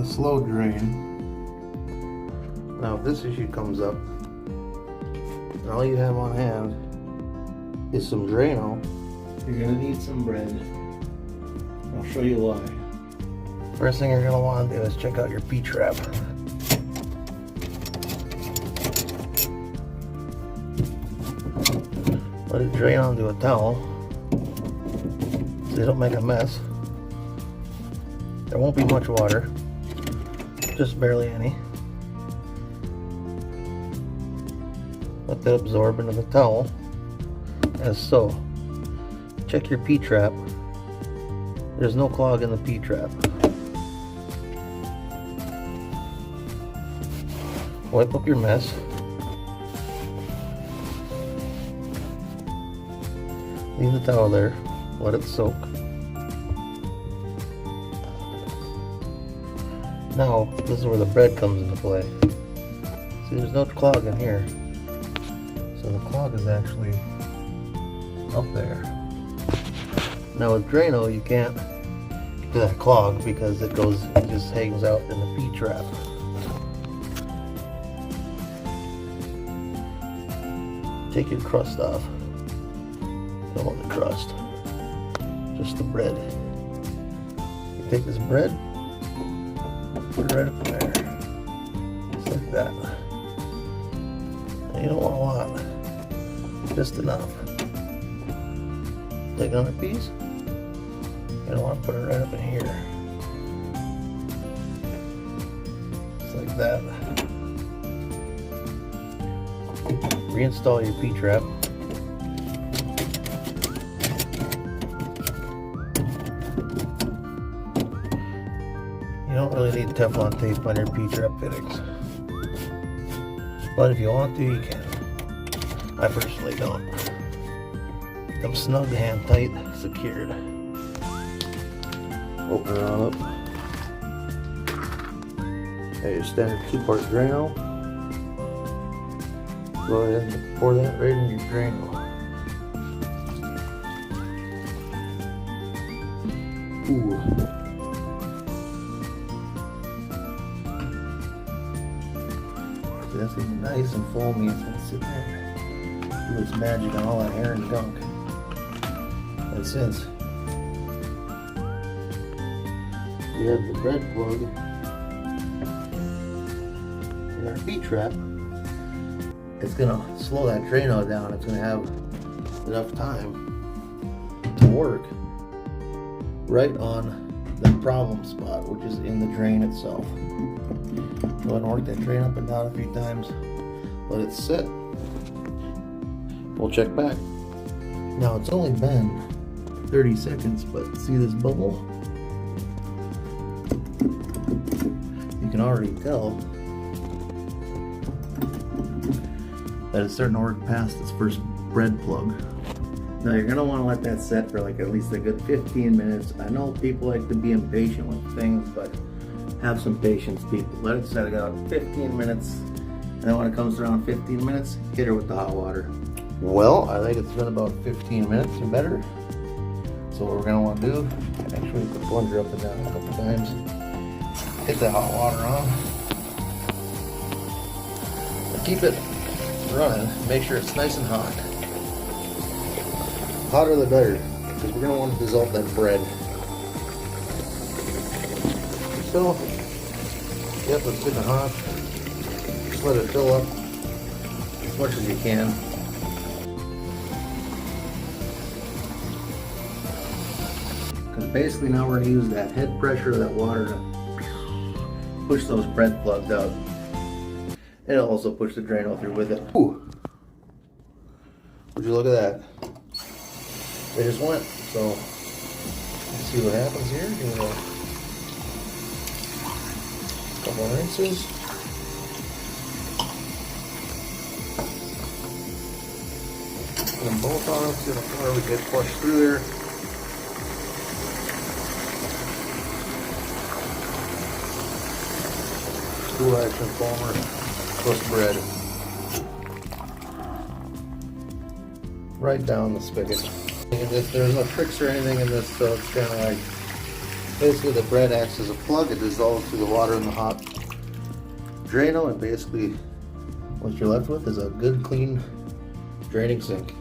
the slow drain. Now if this issue comes up, and all you have on hand is some draino, you're going to need some bread. I'll show you why. First thing you're going to want to do is check out your P-trap. Let it drain onto a towel so you don't make a mess. There won't be much water, just barely any. Let that absorb into the towel, as so. Check your P-trap. There's no clog in the P-trap. Wipe up your mess. Leave the towel there, let it soak. Now, this is where the bread comes into play. See, there's no clog in here. So the clog is actually up there. Now with draino, you can't do that clog because it just hangs out in the P-trap. Take your crust off. Don't want the crust, just the bread. You take this bread, put it right up in there, just like that. And you don't want a lot, just enough. Take another piece, you don't want to put it right up in here, just like that. Reinstall your P-trap. You don't really need Teflon tape on your P-trap fittings, but if you want to, you can. I personally don't. Keep them snug, hand tight, secured. Open it on up. Hey, your standard 2-part draino. Go ahead and pour that right in your draino. Ooh. That's gonna be nice and foamy. It's gonna sit there and do its magic on all that hair and gunk. And since we have the bread plug in our P-trap, it's gonna slow that draino down. It's gonna have enough time to work right on the problem spot, which is in the drain itself. Go ahead and work that drain up and down a few times. Let it sit. We'll check back. Now it's only been 30 seconds, but see this bubble? You can already tell that it's starting to work past its first bread plug. Now you're gonna wanna let that set for like at least a good 15 minutes. I know people like to be impatient with things, but have some patience, people. Let it set about 15 minutes, and then when it comes around 15 minutes, hit her with the hot water. Well, I think it's been about 15 minutes or better. So what we're gonna wanna do, actually put the plunger up and down a couple times, hit that hot water on, and keep it running. Make sure it's nice and hot. Hotter the better, because we're gonna want to dissolve that bread. So, yep, it's getting hot. Just let it fill up as much as you can. Because basically now we're going to use that head pressure of that water to push those bread plugs out. And it'll also push the draino through with it. Ooh. Would you look at that? They just went. So, let's see what happens here. Give it a couple of rinses. Put them both on, see how far we get flushed through there. Dual action foamer plus bread. Right down the spigot. There's no tricks or anything in this, so it's kind of like Basically the bread acts as a plug. It dissolves through the water in the hot draino, and basically what you're left with is a good clean draining sink.